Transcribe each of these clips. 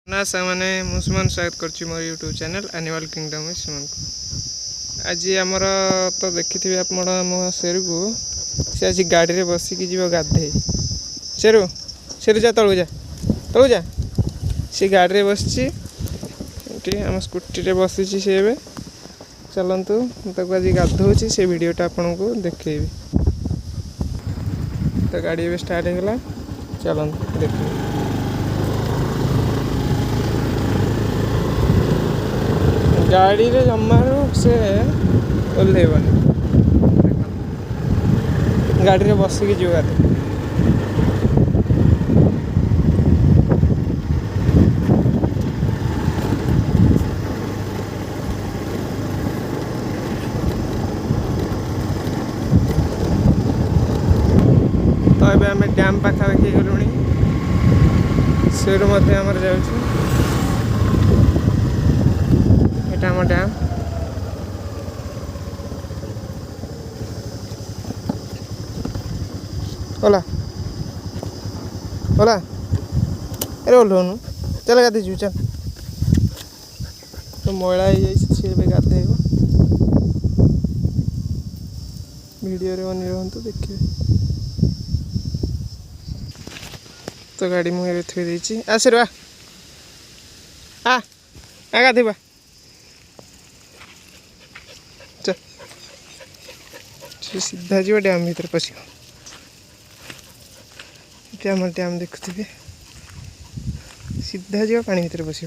ना सामने मुसलमान स्वागत कर मोर यूट्यूब चैनल एनिमल किंगडम सुमन को आज आमर तो देखी आप शेरू को सी आज गाड़ी में बसिकी जीव गाधे शेरू शेरू जा तलू जा तलू जा सी गाड़ी में बसी आम स्कूटी बसी सी ए चलतु आज गाधो से वीडियोटा आपन को देखेबी तो गाड़ी भी स्टार्ट होगा चलतु देख गाड़ी रे जमारू से ओल्हेबनी गाड़ी रे बसिकी जीव गाधे तो ये आम डैम पाखापाखि गलु शेरू आमर जाऊँ आम डैम ओला ओला अरे ओल्हनु चल गाधे जीव चल तो मैला हो सी गाधे वीडियो रे बनी रहतु देखिए तो गाड़ी मुझे थी देती आसर आ गाधेबा सीधा जीव डैम भीतर पश आम डैम देखुवे सीधा जीव पानी भीतर पश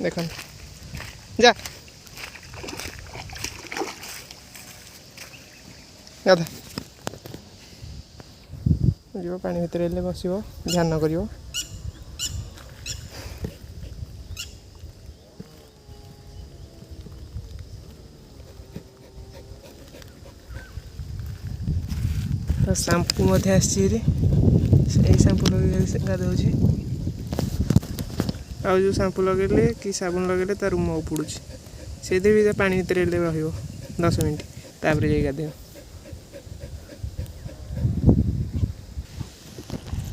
देख जा गाधा जीव पानी भीतर हेल्ले बस ध्यान कर शैम्पू आसी शैम्पू लगे गाधो आउ जो शैम्पू लगे कि साबुन लगे तार मुँह पड़ू से भी पानी भीतर हेल्ले रही 10 मिनट तापर जा गाधे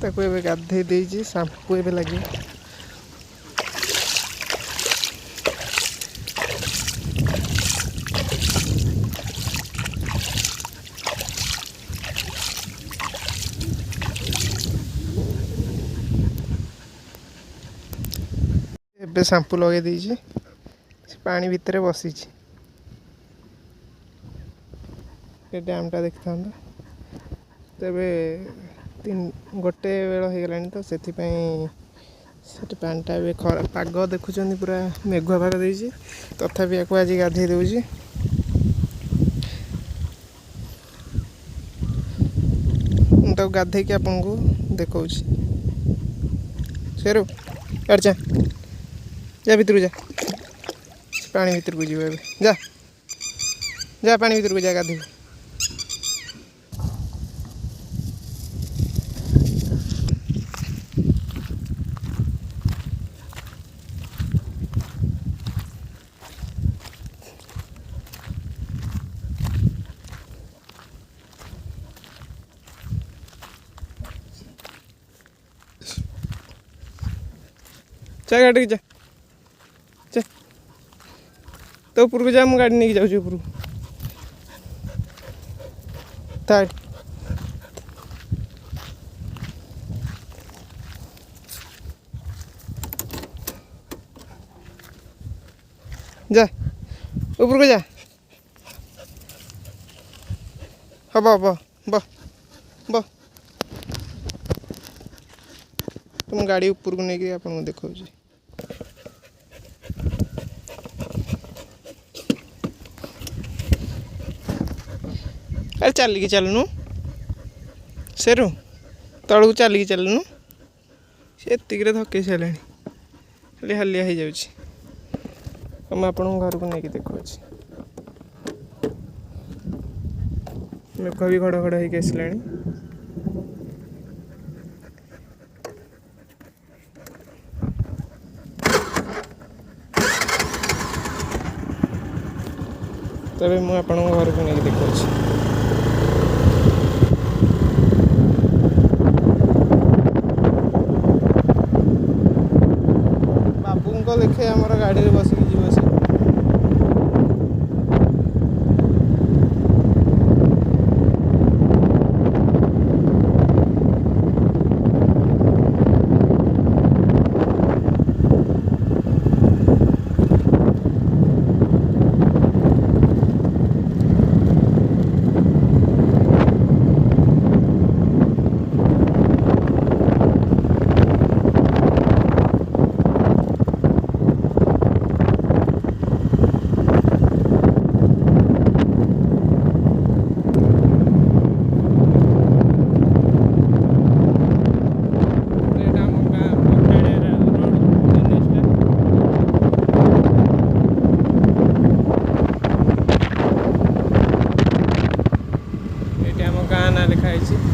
ताको एबे गाधे देजी शैम्पू एबे लगे एबे शैम्पू लगे देजी पानी भितर बसी डैमटा देखी था तेबे गोटे बेल हो गला तो से पानीटा भी पाग देखुं पूरा मेघुआ पाग देती तथापि या आज गाधे दूसरी तो गाधे कि आपन को देखा शेरू जा जा भीतर जा पानी भीतर को जीव जा जा पानी भीतर को जा गाधे चा गाड़ी जा चा तो ऊपर को जा मु गाड़ी नहीं जाऊँ ऊपर था जा ऊपर को जा हाँ बह बह बह तुम गाड़ी ऊपर को लेकिन आपको देखा अरे चलिकी चलनु शेरू तलू चलिकी चलनु सी एतिक धके सारे खाली हालिया हो जाऊँ मैं आप घर को लेकिन देखा मेघ भी घड़घड़ होके आसला ତେବେ ମୁଁ ଆପଣଙ୍କ ଘରକୁ ନେଇକି ଦେଖାଉଛି। ବାବୁଙ୍କ ଲେଖେ ଆମର ଗାଡ଼ିରେ ବସିକି ଯିବ ସେ। ଗାଁ ନାଁ ଲେଖା ହେଇଛି।